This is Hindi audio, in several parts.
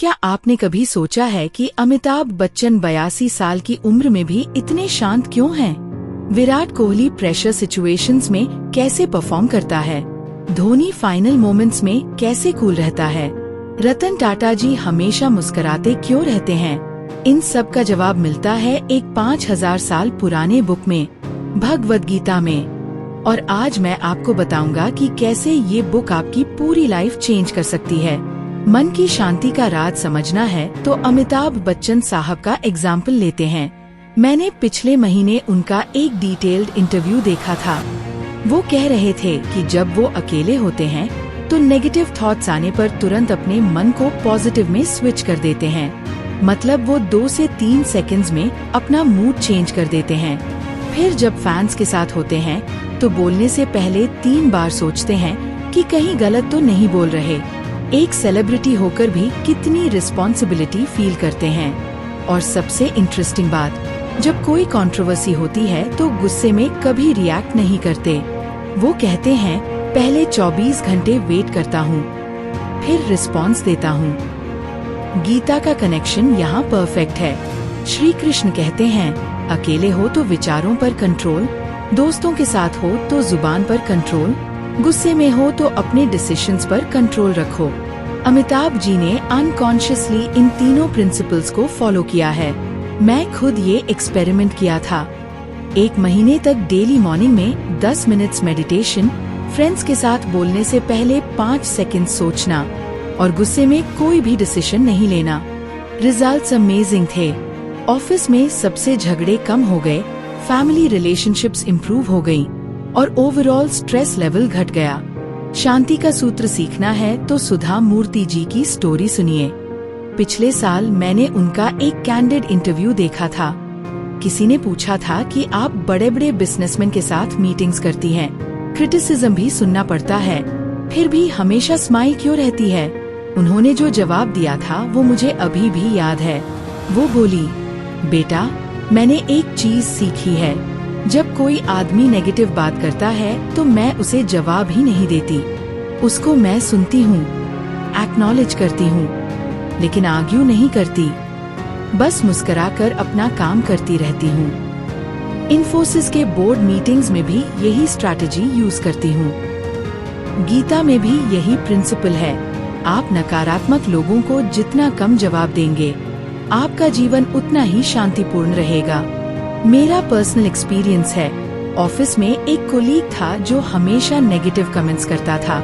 क्या आपने कभी सोचा है कि अमिताभ बच्चन 82 साल की उम्र में भी इतने शांत क्यों हैं? विराट कोहली प्रेशर सिचुएशंस में कैसे परफॉर्म करता है? धोनी फाइनल मोमेंट्स में कैसे कूल रहता है? रतन टाटा जी हमेशा मुस्कुराते क्यों रहते हैं? इन सब का जवाब मिलता है एक 5000 साल पुराने बुक में, भगवद गीता में। और आज मैं आपको बताऊंगा कि कैसे ये बुक आपकी पूरी लाइफ चेंज कर सकती है। मन की शांति का राज समझना है तो अमिताभ बच्चन साहब का एग्जाम्पल लेते हैं। मैंने पिछले महीने उनका एक डिटेल्ड इंटरव्यू देखा था। वो कह रहे थे कि जब वो अकेले होते हैं तो नेगेटिव थॉट्स आने पर तुरंत अपने मन को पॉजिटिव में स्विच कर देते हैं। मतलब वो 2 से 3 सेकंड्स में अपना मूड चेंज कर देते हैं। फिर जब फैंस के साथ होते हैं तो बोलने से पहले 3 बार सोचते हैं कि कहीं गलत तो नहीं बोल रहे। एक सेलिब्रिटी होकर भी कितनी रिस्पॉन्सिबिलिटी फील करते हैं। और सबसे इंटरेस्टिंग बात, जब कोई कंट्रोवर्सी होती है तो गुस्से में कभी रिएक्ट नहीं करते। वो कहते हैं पहले 24 घंटे वेट करता हूँ, फिर रिस्पॉन्स देता हूँ। गीता का कनेक्शन यहाँ परफेक्ट है। श्री कृष्ण कहते हैं अकेले हो तो विचारों पर कंट्रोल, दोस्तों के साथ हो तो जुबान पर कंट्रोल, गुस्से में हो तो अपने डिसीजंस पर कंट्रोल रखो। अमिताभ जी ने अनकॉन्शियसली इन तीनों प्रिंसिपल्स को फॉलो किया है। मैं खुद ये एक्सपेरिमेंट किया था। 1 महीने तक डेली मॉर्निंग में 10 मिनट्स मेडिटेशन, फ्रेंड्स के साथ बोलने से पहले 5 सेकंड सोचना और गुस्से में कोई भी डिसीजन नहीं लेना। रिजल्ट्स अमेजिंग थे। ऑफिस में सबसे झगड़े कम हो गए, फैमिली रिलेशनशिप्स इम्प्रूव हो गयी और ओवरऑल स्ट्रेस लेवल घट गया। शांति का सूत्र सीखना है तो सुधा मूर्ति जी की स्टोरी सुनिए। पिछले साल मैंने उनका एक कैंडिड इंटरव्यू देखा था। किसी ने पूछा था कि आप बड़े बड़े बिजनेसमैन के साथ मीटिंग्स करती हैं, क्रिटिसिज्म भी सुनना पड़ता है, फिर भी हमेशा स्माइल क्यों रहती है? उन्होंने जो जवाब दिया था वो मुझे अभी भी याद है। वो बोली, बेटा मैंने एक चीज सीखी है, जब कोई आदमी नेगेटिव बात करता है तो मैं उसे जवाब ही नहीं देती। उसको मैं सुनती हूँ, एक्नॉलेज करती हूँ, लेकिन आर्ग्यू नहीं करती। बस मुस्कुराकर अपना काम करती रहती हूँ। इन्फोसिस के बोर्ड मीटिंग्स में भी यही स्ट्रैटेजी यूज करती हूँ। गीता में भी यही प्रिंसिपल है। आप नकारात्मक लोगों को जितना कम जवाब देंगे, आपका जीवन उतना ही शांतिपूर्ण रहेगा। मेरा पर्सनल एक्सपीरियंस है। ऑफिस में एक कोलीग था जो हमेशा नेगेटिव कमेंट्स करता था।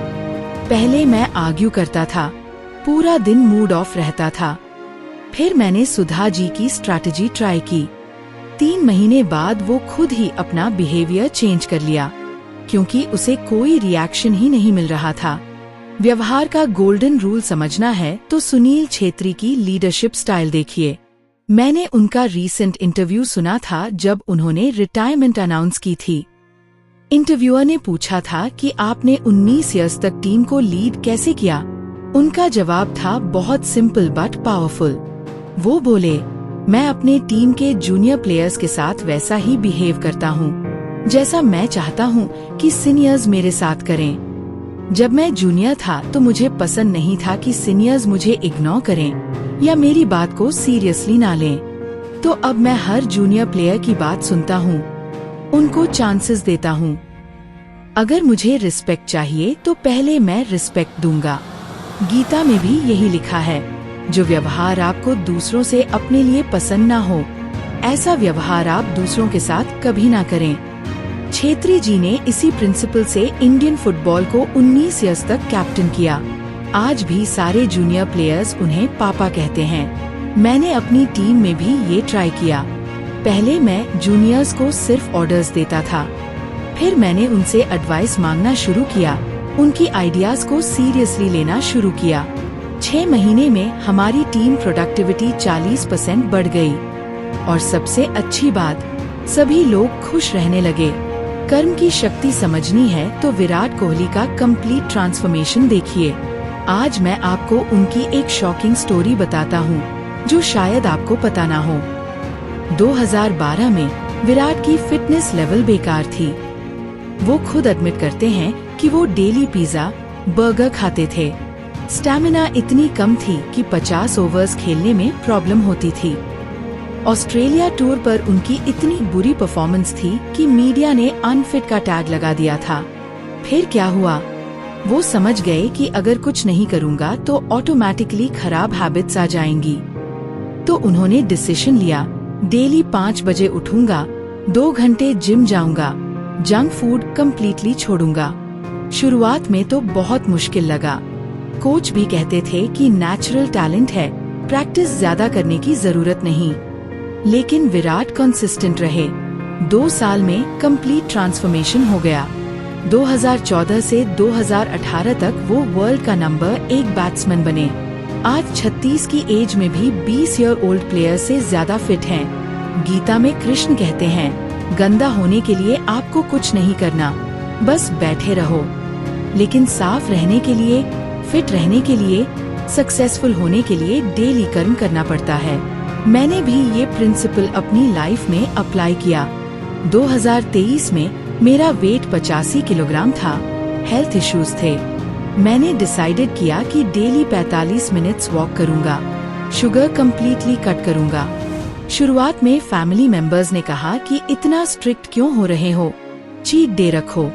पहले मैं आर्ग्यू करता था, पूरा दिन मूड ऑफ रहता था। फिर मैंने सुधा जी की स्ट्रैटेजी ट्राई की। 3 महीने बाद वो खुद ही अपना बिहेवियर चेंज कर लिया, क्योंकि उसे कोई रिएक्शन ही नहीं मिल रहा था। व्यवहार का गोल्डन रूल समझना है तो सुनील छेत्री की लीडरशिप स्टाइल देखिए। मैंने उनका रीसेंट इंटरव्यू सुना था जब उन्होंने रिटायरमेंट अनाउंस की थी। इंटरव्यूअर ने पूछा था कि आपने 19 इयर्स तक टीम को लीड कैसे किया। उनका जवाब था बहुत सिंपल बट पावरफुल। वो बोले, मैं अपने टीम के जूनियर प्लेयर्स के साथ वैसा ही बिहेव करता हूँ जैसा मैं चाहता हूँ कि सीनियर्स मेरे साथ करें। जब मैं जूनियर था तो मुझे पसंद नहीं था कि सीनियर्स मुझे इग्नोर करें या मेरी बात को सीरियसली ना लें। तो अब मैं हर जूनियर प्लेयर की बात सुनता हूँ, उनको चांसेस देता हूँ। अगर मुझे रिस्पेक्ट चाहिए तो पहले मैं रिस्पेक्ट दूंगा। गीता में भी यही लिखा है, जो व्यवहार आपको दूसरों से अपने लिए पसंद ना हो, ऐसा व्यवहार आप दूसरों के साथ कभी ना करें। छेत्री जी ने इसी प्रिंसिपल से इंडियन फुटबॉल को 19 इयर्स तक कैप्टन किया। आज भी सारे जूनियर प्लेयर्स उन्हें पापा कहते हैं। मैंने अपनी टीम में भी ये ट्राई किया। पहले मैं जूनियर्स को सिर्फ ऑर्डर्स देता था, फिर मैंने उनसे एडवाइस मांगना शुरू किया, उनकी आइडियाज को सीरियसली लेना शुरू किया। 6 महीने में हमारी टीम प्रोडक्टिविटी 40% बढ़ गई। और सबसे अच्छी बात, सभी लोग खुश रहने लगे। कर्म की शक्ति समझनी है तो विराट कोहली का कंप्लीट ट्रांसफॉर्मेशन देखिए। आज मैं आपको उनकी एक शॉकिंग स्टोरी बताता हूँ जो शायद आपको पता ना हो। 2012 में विराट की फिटनेस लेवल बेकार थी। वो खुद एडमिट करते हैं कि वो डेली पिज्जा, बर्गर खाते थे। स्टैमिना इतनी कम थी कि 50 ओवर्स खेलने में प्रॉब्लम होती थी। ऑस्ट्रेलिया टूर पर उनकी इतनी बुरी परफॉर्मेंस थी कि मीडिया ने अनफिट का टैग लगा दिया था। फिर क्या हुआ? वो समझ गए कि अगर कुछ नहीं करूँगा तो ऑटोमेटिकली खराब हैबिट्स आ जाएंगी। तो उन्होंने डिसीजन लिया, डेली 5 बजे उठूंगा, 2 घंटे जिम जाऊंगा, जंक फूड कम्प्लीटली छोड़ूंगा। शुरुआत में तो बहुत मुश्किल लगा। कोच भी कहते थे कि नेचुरल टैलेंट है, प्रैक्टिस ज्यादा करने की जरूरत नहीं। लेकिन विराट कंसिस्टेंट रहे। 2 साल में कंप्लीट ट्रांसफॉर्मेशन हो गया। 2014 से 2018 तक वो वर्ल्ड का नंबर 1 बैट्समैन बने। आज 36 की एज में भी 20 ईयर ओल्ड प्लेयर से ज्यादा फिट हैं। गीता में कृष्ण कहते हैं, गंदा होने के लिए आपको कुछ नहीं करना, बस बैठे रहो। लेकिन साफ रहने के लिए, फिट रहने के लिए, सक्सेसफुल होने के लिए डेली कर्म करना पड़ता है। मैंने भी ये प्रिंसिपल अपनी लाइफ में अप्लाई किया। 2023 में मेरा वेट 85 किलोग्राम था, हेल्थ इश्यूज थे। मैंने डिसाइडेड किया कि डेली 45 मिनट्स वॉक करूंगा, शुगर कम्प्लीटली कट करूंगा। शुरुआत में फैमिली मेंबर्स ने कहा कि इतना स्ट्रिक्ट क्यों हो रहे हो, चीट डे रखो।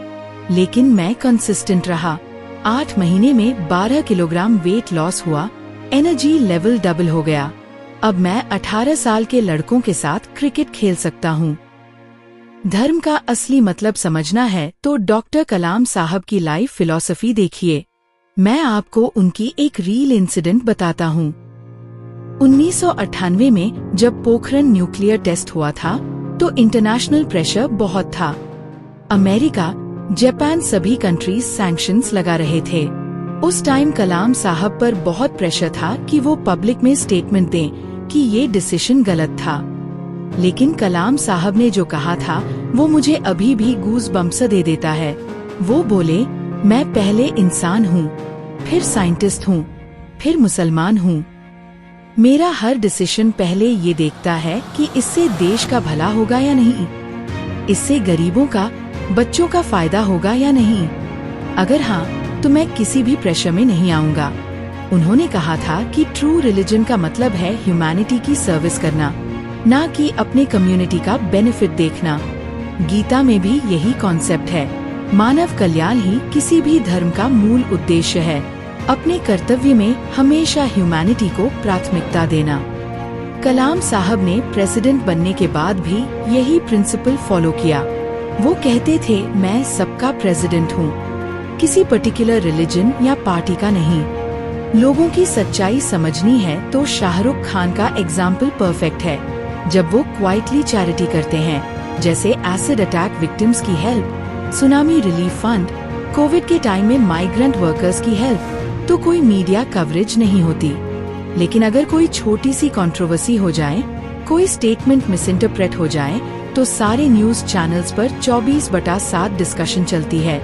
लेकिन मैं कंसिस्टेंट रहा। 8 महीने में 12 किलोग्राम वेट लॉस हुआ, एनर्जी लेवल डबल हो गया। अब मैं 18 साल के लड़कों के साथ क्रिकेट खेल सकता हूँ। धर्म का असली मतलब समझना है तो डॉक्टर कलाम साहब की लाइफ फिलॉसफी देखिए। मैं आपको उनकी एक रील इंसिडेंट बताता हूँ। 1998 में जब पोखरण न्यूक्लियर टेस्ट हुआ था तो इंटरनेशनल प्रेशर बहुत था। अमेरिका, जापान सभी कंट्रीज सैंक्शंस लगा रहे थे। उस टाइम कलाम साहब पर बहुत प्रेशर था कि वो पब्लिक में स्टेटमेंट दें कि ये डिसीजन गलत था। लेकिन कलाम साहब ने जो कहा था वो मुझे अभी भी गूज बम्प्स दे देता है। वो बोले, मैं पहले इंसान हूँ, फिर साइंटिस्ट हूँ, फिर मुसलमान हूँ। मेरा हर डिसीजन पहले ये देखता है कि इससे देश का भला होगा या नहीं, इससे गरीबों का, बच्चों का फायदा होगा या नहीं। अगर हाँ तो मैं किसी भी प्रेशर में नहीं आऊंगा। उन्होंने कहा था कि ट्रू रिलीजन का मतलब है ह्यूमैनिटी की सर्विस करना, ना कि अपने कम्युनिटी का बेनिफिट देखना। गीता में भी यही कॉन्सेप्ट है। मानव कल्याण ही किसी भी धर्म का मूल उद्देश्य है। अपने कर्तव्य में हमेशा ह्यूमैनिटी को प्राथमिकता देना। कलाम साहब ने प्रेसिडेंट बनने के बाद भी यही प्रिंसिपल फॉलो किया। वो कहते थे, मैं सबका प्रेसिडेंट हूँ, किसी पर्टिकुलर रिलीजन या पार्टी का नहीं। लोगों की सच्चाई समझनी है तो शाहरुख खान का एग्जाम्पल परफेक्ट है। जब वो क्वाइटली चैरिटी करते हैं, जैसे एसिड अटैक विक्टिम्स की help, tsunami relief fund, Covid के टाइम में माइग्रेंट वर्कर्स की हेल्प, तो कोई मीडिया कवरेज नहीं होती। लेकिन अगर कोई छोटी सी कंट्रोवर्सी हो जाए, कोई स्टेटमेंट मिसइंटरप्रेट हो जाए, तो सारे न्यूज चैनल्स पर 24/7 डिस्कशन चलती है।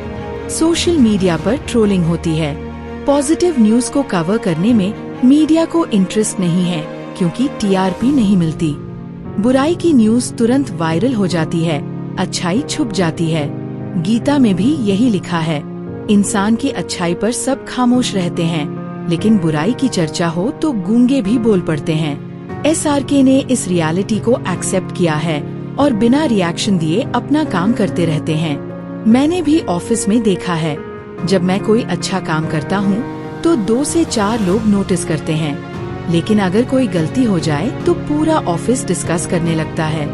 सोशल मीडिया पर ट्रोलिंग होती है। पॉजिटिव न्यूज को कवर करने में मीडिया को इंटरेस्ट नहीं है क्योंकि टीआरपी नहीं मिलती। बुराई की न्यूज तुरंत वायरल हो जाती है, अच्छाई छुप जाती है। गीता में भी यही लिखा है, इंसान की अच्छाई पर सब खामोश रहते हैं, लेकिन बुराई की चर्चा हो तो गूंगे भी बोल पड़ते हैं। एसआरके ने इस रियलिटी को एक्सेप्ट किया है और बिना रिएक्शन दिए अपना काम करते रहते हैं। मैंने भी ऑफिस में देखा है, जब मैं कोई अच्छा काम करता हूँ तो 2 से 4 लोग नोटिस करते हैं, लेकिन अगर कोई गलती हो जाए तो पूरा ऑफिस डिस्कस करने लगता है।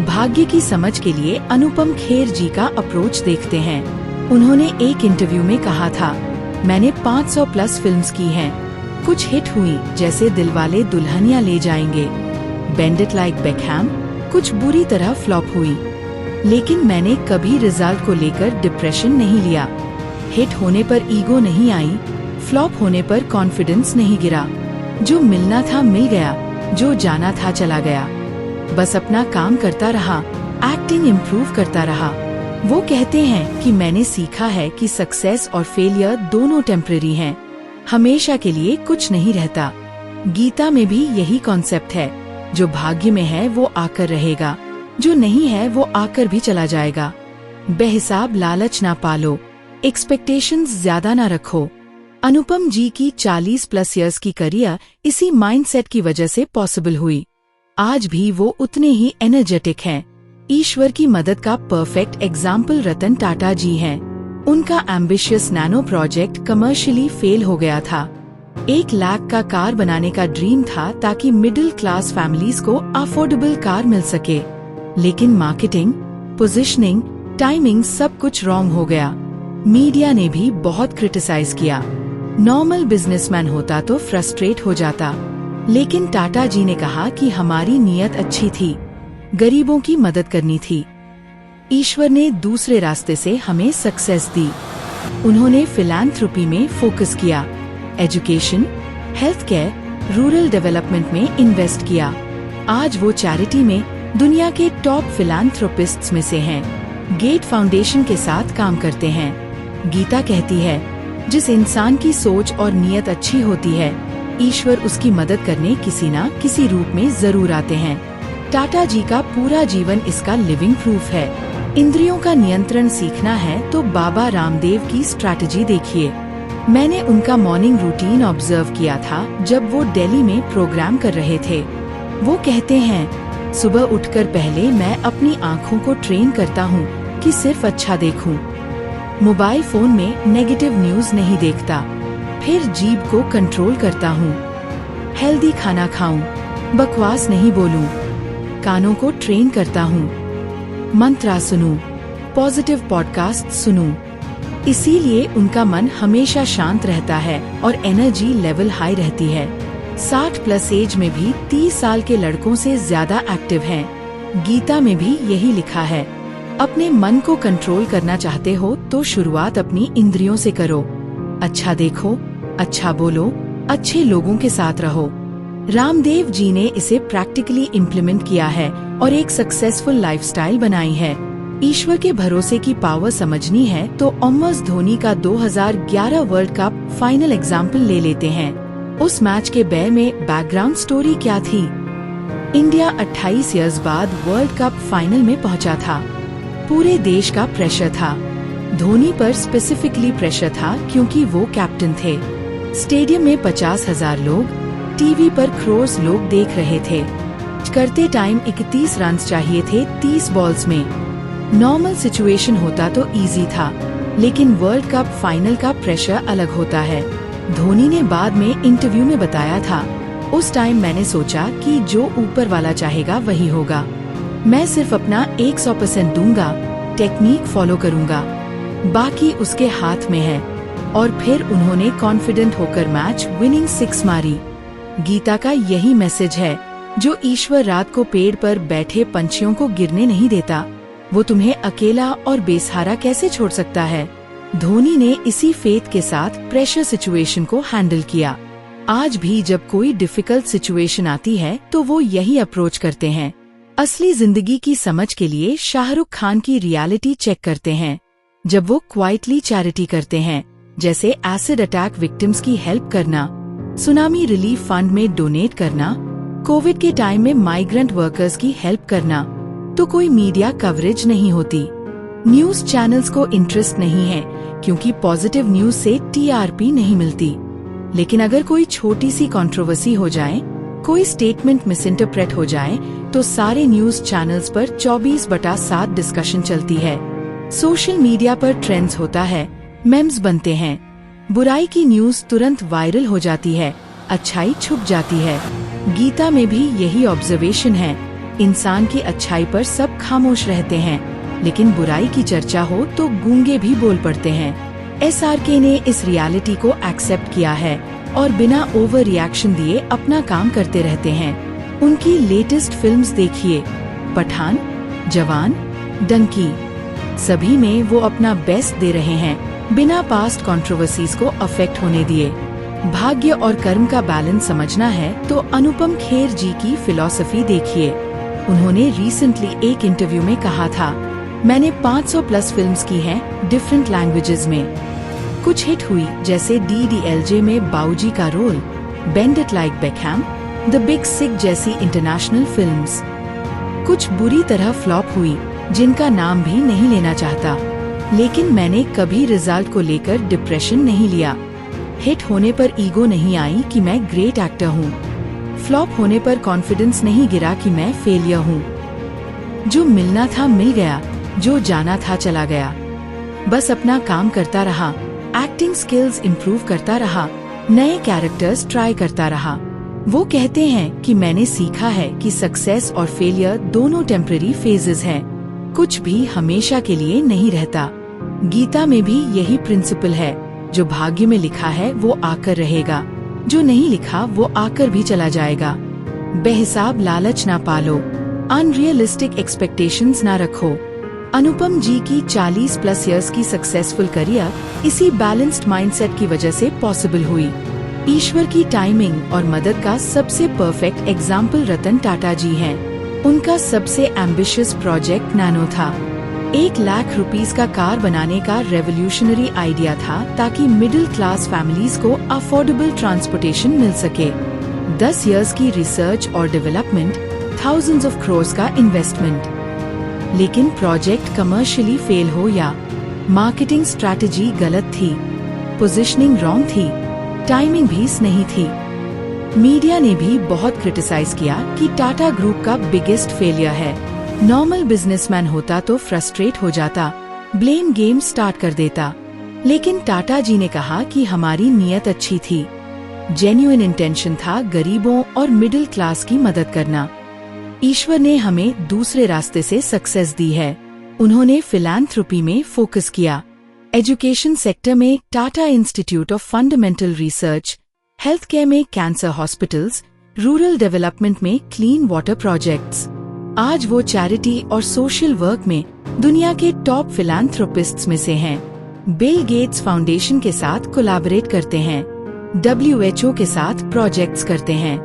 भाग्य की समझ के लिए अनुपम खेर जी का अप्रोच देखते हैं। उन्होंने एक इंटरव्यू में कहा था, मैंने 500 प्लस फिल्म्स की हैं। कुछ हिट हुई जैसे दिलवाले दुल्हनिया ले जाएंगे, बेंड इट लाइक बेकहैम, कुछ बुरी तरह फ्लॉप हुई। लेकिन मैंने कभी रिजल्ट को लेकर डिप्रेशन नहीं लिया। हिट होने पर ईगो नहीं आई, फ्लॉप होने पर कॉन्फिडेंस नहीं गिरा। जो मिलना था मिल गया, जो जाना था चला गया। बस अपना काम करता रहा, एक्टिंग इम्प्रूव करता रहा। वो कहते हैं कि मैंने सीखा है कि सक्सेस और फेलियर दोनों टेम्परेरी हैं, हमेशा के लिए कुछ नहीं रहता। गीता में भी यही कॉन्सेप्ट है, जो भाग्य में है वो आकर रहेगा, जो नहीं है वो आकर भी चला जाएगा। बेहिसाब लालच ना पालो, एक्सपेक्टेशंस ज्यादा ना रखो। अनुपम जी की 40+ इयर्स की करियर इसी माइंडसेट की वजह से पॉसिबल हुई। आज भी वो उतने ही एनर्जेटिक हैं। ईश्वर की मदद का परफेक्ट एग्जाम्पल रतन टाटा जी हैं। उनका ambitious nano project commercially fail हो गया था। 1 लाख का कार बनाने का ड्रीम था ताकि मिडिल क्लास फैमिलीज को अफोर्डेबल कार मिल सके, लेकिन मार्केटिंग, पोजीशनिंग, टाइमिंग सब कुछ रॉन्ग हो गया। मीडिया ने भी बहुत क्रिटिसाइज किया। नॉर्मल बिजनेसमैन होता तो फ्रस्ट्रेट हो जाता, लेकिन टाटा जी ने कहा कि हमारी नीयत अच्छी थी, गरीबों की मदद करनी थी। ईश्वर ने दूसरे रास्ते से हमें सक्सेस दी। उन्होंने फिलैंथ्रोपी में फोकस किया, education, health care, rural development में इन्वेस्ट किया। आज वो चैरिटी में दुनिया के टॉप फिलैंथ्रोपिस्ट्स में से हैं। गेट फाउंडेशन के साथ काम करते हैं। गीता कहती है, जिस इंसान की सोच और नीयत अच्छी होती है, ईश्वर उसकी मदद करने किसी न किसी रूप में जरूर आते हैं। टाटा जी का पूरा जीवन इसका लिविंग प्रूफ है। इंद्रियों का नियंत्रण सीखना है तो बाबा रामदेव की स्ट्रैटेजी देखिए। मैंने उनका मॉर्निंग रूटीन ऑब्जर्व किया था जब वो दिल्ली में प्रोग्राम कर रहे थे। वो कहते हैं, सुबह उठकर पहले मैं अपनी आँखों को ट्रेन करता हूँ कि सिर्फ अच्छा देखूं। मोबाइल फोन में नेगेटिव न्यूज नहीं देखता। फिर जीभ को कंट्रोल करता हूँ। हेल्दी खाना खाऊं, बकवास नहीं बोलूं। कानों को ट्रेन करता हूँ। मंत्रा सुनूं, पॉजिटिव पॉडकास्ट सुनूं। इसीलिए उनका मन हमेशा शांत रहता है और एनर्जी लेवल हाई रहती है। 60+ एज में भी 30 साल के लड़कों से ज्यादा एक्टिव हैं। गीता में भी यही लिखा है, अपने मन को कंट्रोल करना चाहते हो तो शुरुआत अपनी इंद्रियों से करो। अच्छा देखो, अच्छा बोलो, अच्छे लोगों के साथ रहो। रामदेव जी ने इसे प्रैक्टिकली इम्प्लीमेंट किया है और एक सक्सेसफुल लाइफस्टाइल बनाई है। ईश्वर के भरोसे की पावर समझनी है तो MS धोनी का 2011 वर्ल्ड कप फाइनल एग्जाम्पल ले लेते हैं। उस मैच के बैर में बैकग्राउंड स्टोरी क्या थी? इंडिया 28 इयर्स बाद वर्ल्ड कप फाइनल में पहुंचा था। पूरे देश का प्रेशर था। धोनी पर स्पेसिफिकली प्रेशर था क्योंकि वो कैप्टन थे। स्टेडियम में 50,000 लोग, टीवी पर क्रोर्स लोग देख रहे थे। करते टाइम 31 रन चाहिए थे 30 बॉल्स में। नॉर्मल सिचुएशन होता तो इजी था, लेकिन वर्ल्ड कप फाइनल का प्रेशर अलग होता है। धोनी ने बाद में इंटरव्यू में बताया था, उस टाइम मैंने सोचा कि जो ऊपर वाला चाहेगा वही होगा। मैं सिर्फ अपना 100% दूंगा, टेक्निक फॉलो करूंगा, बाकी उसके हाथ में है। और फिर उन्होंने कॉन्फिडेंट होकर मैच विनिंग 6 मारी। गीता का यही मैसेज है, जो ईश्वर रात को पेड़ पर बैठे पंछियों को गिरने नहीं देता, वो तुम्हें अकेला और बेसहारा कैसे छोड़ सकता है। धोनी ने इसी फेथ के साथ प्रेशर सिचुएशन को हैंडल किया। आज भी जब कोई डिफिकल्ट सिचुएशन आती है तो वो यही अप्रोच करते हैं। असली जिंदगी की समझ के लिए शाहरुख खान की रियलिटी चेक करते हैं। जब वो क्वाइटली चैरिटी करते हैं, जैसे एसिड अटैक विक्टिम्स की हेल्प करना, सुनामी रिलीफ फंड में डोनेट करना, कोविड के टाइम में माइग्रेंट वर्कर्स की हेल्प करना, तो कोई मीडिया कवरेज नहीं होती। न्यूज चैनल्स को इंटरेस्ट नहीं है क्योंकि पॉजिटिव न्यूज से TRP नहीं मिलती। लेकिन अगर कोई छोटी सी कंट्रोवर्सी हो जाए, कोई स्टेटमेंट मिसइंटरप्रेट हो जाए, तो सारे न्यूज चैनल्स पर 24/7 डिस्कशन चलती है। सोशल मीडिया पर ट्रेंड्स होता है, मेम्स बनते हैं। बुराई की न्यूज तुरंत वायरल हो जाती है, अच्छाई छुप जाती है। गीता में भी यही ऑब्जर्वेशन है। इंसान की अच्छाई पर सब खामोश रहते हैं, लेकिन बुराई की चर्चा हो तो गूंगे भी बोल पड़ते हैं। SRK ने इस रियलिटी को एक्सेप्ट किया है और बिना ओवर रिएक्शन दिए अपना काम करते रहते हैं। उनकी लेटेस्ट फिल्म्स देखिए, पठान, जवान, डंकी, सभी में वो अपना बेस्ट दे रहे हैं, बिना पास्ट कंट्रोवर्सीज को अफेक्ट होने दिए। भाग्य और कर्म का बैलेंस समझना है तो अनुपम खेर जी की फिलॉसफी देखिए। उन्होंने रिसेंटली एक इंटरव्यू में कहा था, मैंने 500+ फिल्म्स की हैं डिफरेंट लैंग्वेजेस में। कुछ हिट हुई जैसे DDLJ में बाऊजी का role, bend it like Beckham, the big sick जैसी इंटरनेशनल फिल्म्स। कुछ बुरी तरह फ्लॉप हुई जिनका नाम भी नहीं लेना चाहता, लेकिन मैंने कभी रिजल्ट को लेकर डिप्रेशन नहीं लिया। हिट होने पर ईगो नहीं आई कि मैं ग्रेट एक्टर हूँ। फ्लॉप होने पर कॉन्फिडेंस नहीं गिरा कि मैं फेलियर हूँ। जो मिलना था मिल गया, जो जाना था चला गया। बस अपना काम करता रहा, एक्टिंग स्किल्स इम्प्रूव करता रहा, नए कैरेक्टर्स ट्राई करता रहा। वो कहते हैं कि मैंने सीखा है कि सक्सेस और फेलियर दोनों टेम्पररी फेजेस हैं। कुछ भी हमेशा के लिए नहीं रहता। गीता में भी यही प्रिंसिपल है, जो भाग्य में लिखा है वो आकर रहेगा, जो नहीं लिखा वो आकर भी चला जाएगा। बेहिसाब लालच ना पालो, अनरियलिस्टिक एक्सपेक्टेशंस ना रखो। अनुपम जी की 40+ इयर्स की सक्सेसफुल करियर इसी बैलेंस्ड माइंडसेट की वजह से पॉसिबल हुई। ईश्वर की टाइमिंग और मदद का सबसे परफेक्ट एग्जाम्पल रतन टाटा जी हैं। उनका सबसे एम्बिशियस प्रोजेक्ट नैनो था। 1 लाख रुपीस का कार बनाने का रेवोल्यूशनरी आइडिया था ताकि मिडिल क्लास फैमिलीज को अफोर्डेबल ट्रांसपोर्टेशन मिल सके। 10 इयर्स की रिसर्च और डेवलपमेंट, थाउजेंड्स ऑफ क्रोर्स का इन्वेस्टमेंट। लेकिन प्रोजेक्ट कमर्शियली फेल हो या मार्केटिंग स्ट्रैटेजी गलत थी, पोजीशनिंग रॉन्ग थी, टाइमिंग भी नहीं थी। मीडिया ने भी बहुत क्रिटिसाइज किया कि टाटा ग्रुप का बिगेस्ट फेलियर है। नॉर्मल बिजनेसमैन होता तो फ्रस्ट्रेट हो जाता, ब्लेम गेम स्टार्ट कर देता। लेकिन टाटा जी ने कहा कि हमारी नीयत अच्छी थी, जेन्युइन इंटेंशन था गरीबों और मिडिल क्लास की मदद करना। ईश्वर ने हमें दूसरे रास्ते से सक्सेस दी है। उन्होंने फिलैंथ्रोपी में फोकस किया, एजुकेशन सेक्टर में Tata institute of fundamental research, health care में कैंसर हॉस्पिटल्स, रूरल डेवलपमेंट में क्लीन वाटर प्रोजेक्ट्स। आज वो चैरिटी और सोशल वर्क में दुनिया के टॉप फिलैंथ्रोपिस्ट्स में से हैं। बिल गेट्स फाउंडेशन के साथ कोलैबोरेट करते हैं, WHO के साथ प्रोजेक्ट्स करते हैं।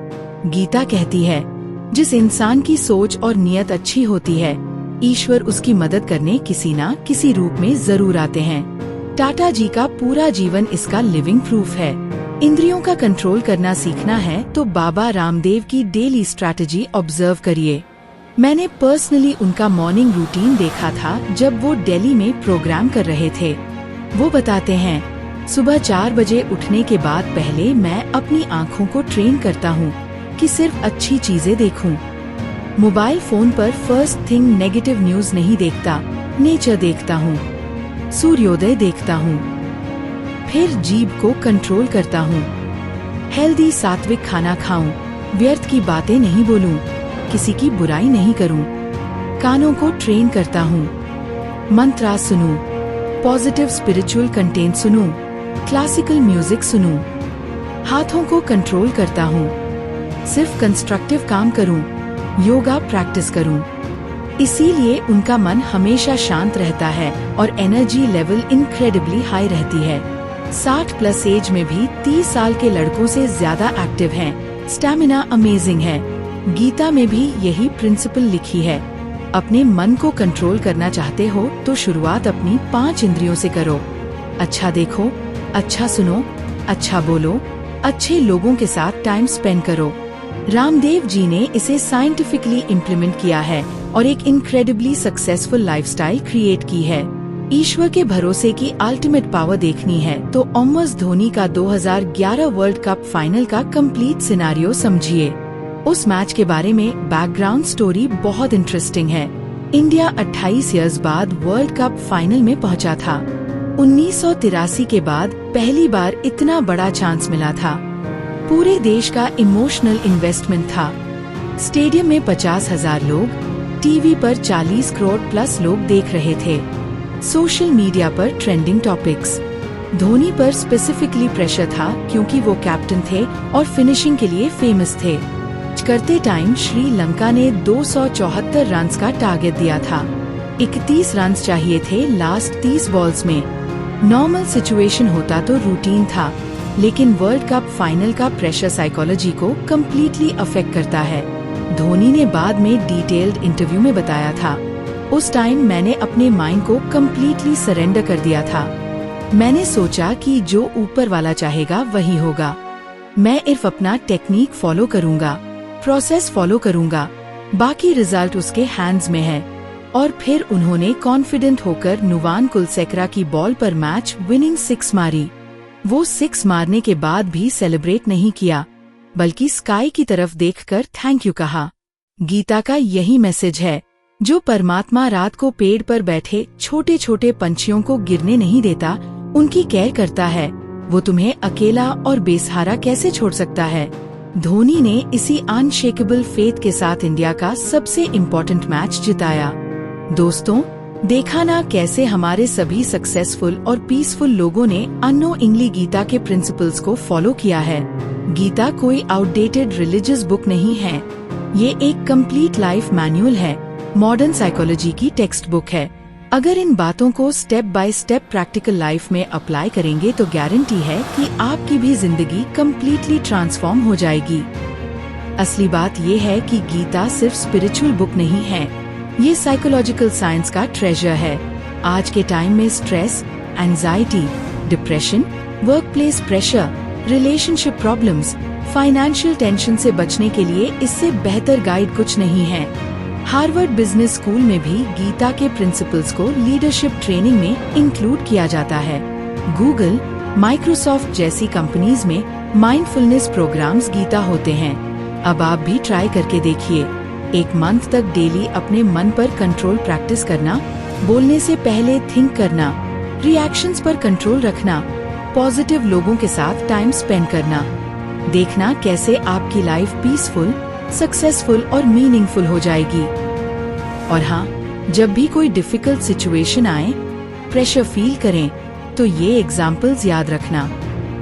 गीता कहती है, जिस इंसान की सोच और नियत अच्छी होती है, ईश्वर उसकी मदद करने किसी ना किसी रूप में जरूर आते हैं। टाटा जी का पूरा जीवन इसका लिविंग प्रूफ है। इंद्रियों का कंट्रोल करना सीखना है तो बाबा रामदेव की डेली स्ट्रैटेजी ऑब्जर्व करिए। मैंने पर्सनली उनका मॉर्निंग रूटीन देखा था जब वो दिल्ली में प्रोग्राम कर रहे थे। वो बताते हैं, सुबह 4 बजे उठने के बाद पहले मैं अपनी आँखों को ट्रेन करता हूँ कि सिर्फ अच्छी चीजें देखूं। मोबाइल फोन पर फर्स्ट थिंग नेगेटिव न्यूज नहीं देखता, नेचर देखता हूँ, सूर्योदय देखता हूँ। फिर जीभ को कंट्रोल करता हूँ, हेल्दी सात्विक खाना खाऊं, व्यर्थ की बातें नहीं बोलूं, किसी की बुराई नहीं करूं। कानों को ट्रेन करता हूँ, मंत्रा सुनूं, पॉजिटिव स्पिरिचुअल कंटेंट सुनूं, क्लासिकल म्यूजिक सुनूं। हाथों को कंट्रोल करता हूँ, सिर्फ कंस्ट्रक्टिव काम करूं, योगा प्रैक्टिस करूं। इसीलिए उनका मन हमेशा शांत रहता है और एनर्जी लेवल इनक्रेडिबली हाई रहती है। 60+ एज में भी 30 साल के लड़कों से ज्यादा एक्टिव हैं, स्टैमिना अमेजिंग है। गीता में भी यही प्रिंसिपल लिखी है। अपने मन को कंट्रोल करना चाहते हो तो शुरुआत अपनी 5 इंद्रियों से करो। अच्छा देखो, अच्छा सुनो, अच्छा बोलो, अच्छे लोगों के साथ टाइम स्पेंड करो। रामदेव जी ने इसे साइंटिफिकली इम्प्लीमेंट किया है और एक इनक्रेडिबली सक्सेसफुल लाइफस्टाइल क्रिएट की है। ईश्वर के भरोसे की अल्टीमेट पावर देखनी है तो MS धोनी का 2011 वर्ल्ड कप फाइनल का कंप्लीट सिनेरियो समझिए। उस मैच के बारे में बैकग्राउंड स्टोरी बहुत इंटरेस्टिंग है। इंडिया 28 इयर्स बाद वर्ल्ड कप फाइनल में पहुंचा था। 1983 के बाद पहली बार इतना बड़ा चांस मिला था। पूरे देश का इमोशनल इन्वेस्टमेंट था। स्टेडियम में 50,000 लोग, टीवी पर 40 करोड़ प्लस लोग देख रहे थे। सोशल मीडिया पर ट्रेंडिंग टॉपिक्स। धोनी पर स्पेसिफिकली प्रेशर था क्योंकि वो कैप्टन थे और फिनिशिंग के लिए फेमस थे। करते टाइम श्रीलंका ने 274 रन का टारगेट दिया था। 31 रन चाहिए थे लास्ट 30 बॉल्स में। नॉर्मल सिचुएशन होता तो रूटीन था, लेकिन वर्ल्ड कप फाइनल का प्रेशर साइकोलॉजी को कम्प्लीटली अफेक्ट करता है। धोनी ने बाद में डिटेल्ड इंटरव्यू में बताया था, उस टाइम मैंने अपने माइंड को कम्प्लीटली सरेंडर कर दिया था। मैंने सोचा कि जो ऊपर वाला चाहेगा वही होगा। मैं सिर्फ अपना टेक्निक फॉलो करूंगा, प्रोसेस फॉलो करूंगा, बाकी रिजल्ट उसके हैंड्स में है। और फिर उन्होंने कॉन्फिडेंट होकर नुवान कुलसेकरा की बॉल पर मैच विनिंग 6 मारी। वो 6 मारने के बाद भी सेलिब्रेट नहीं किया, बल्कि स्काई की तरफ देखकर थैंक यू कहा। गीता का यही मैसेज है, जो परमात्मा रात को पेड़ पर बैठे छोटे छोटे पंछियों को गिरने नहीं देता, उनकी केयर करता है, वो तुम्हें अकेला और बेसहारा कैसे छोड़ सकता है। धोनी ने इसी अनशेकेबल फेथ के साथ इंडिया का सबसे इम्पोर्टेंट मैच जिताया। दोस्तों, देखा ना कैसे हमारे सभी सक्सेसफुल और पीसफुल लोगों ने अननोइंगली गीता के प्रिंसिपल्स को फॉलो किया है। गीता कोई आउटडेटेड रिलीजियस बुक नहीं है, ये एक कंप्लीट लाइफ मैनुअल है, मॉडर्न साइकोलॉजी की टेक्स्ट बुक है। अगर इन बातों को step by step practical life में अप्लाई करेंगे तो गारंटी है कि आपकी भी जिंदगी कम्प्लीटली ट्रांसफॉर्म हो जाएगी। असली बात ये है कि गीता सिर्फ स्पिरिचुअल बुक नहीं है, ये साइकोलॉजिकल साइंस का ट्रेजर है। आज के टाइम में stress, anxiety, depression, work place pressure, relationship problems, financial tension से बचने के लिए इससे बेहतर गाइड कुछ नहीं है। हार्वर्ड बिजनेस स्कूल में भी गीता के प्रिंसिपल्स को लीडरशिप ट्रेनिंग में इंक्लूड किया जाता है। गूगल, माइक्रोसॉफ्ट जैसी कंपनीज में माइंडफुलनेस प्रोग्राम्स गीता होते हैं। अब आप भी ट्राई करके देखिए। 1 मंथ तक डेली अपने मन पर कंट्रोल प्रैक्टिस करना, बोलने से पहले थिंक करना, रिएक्शंस पर कंट्रोल रखना, पॉजिटिव लोगों के साथ टाइम स्पेंड करना। देखना कैसे आपकी लाइफ पीसफुल, सक्सेसफुल और मीनिंगफुल हो जाएगी। और हाँ, जब भी कोई डिफिकल्ट सिचुएशन आए, प्रेशर फील करें, तो ये एग्जाम्पल्स याद रखना।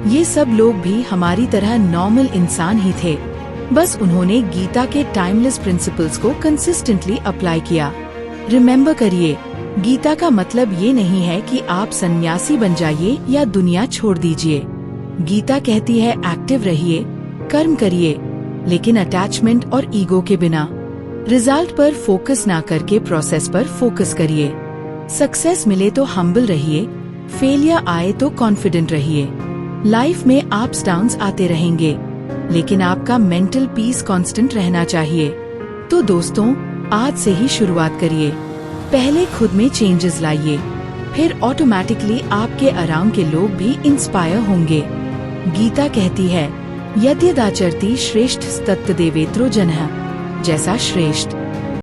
ये सब लोग भी हमारी तरह नॉर्मल इंसान ही थे, बस उन्होंने गीता के टाइमलेस प्रिंसिपल्स को कंसिस्टेंटली अप्लाई किया। रिमेम्बर करिए, गीता का मतलब ये नहीं है कि आप सन्यासी बन जाइए या दुनिया छोड़ दीजिए। गीता कहती है एक्टिव रहिए, कर्म करिए, लेकिन अटैचमेंट और ईगो के बिना। रिजल्ट पर फोकस ना करके प्रोसेस पर फोकस करिए। सक्सेस मिले तो हम्बल रहिए, फेलियर आए तो कॉन्फिडेंट रहिए। लाइफ में अप्स डाउन्स आते रहेंगे, लेकिन आपका मेंटल पीस कांस्टेंट रहना चाहिए। तो दोस्तों, आज से ही शुरुआत करिए। पहले खुद में चेंजेस लाइए, फिर ऑटोमेटिकली आपके अराउंड के लोग भी इंस्पायर होंगे। गीता कहती है, यद्यदाचरति श्रेष्ठ तत्तदेवेत्रो जनः, जैसा श्रेष्ठ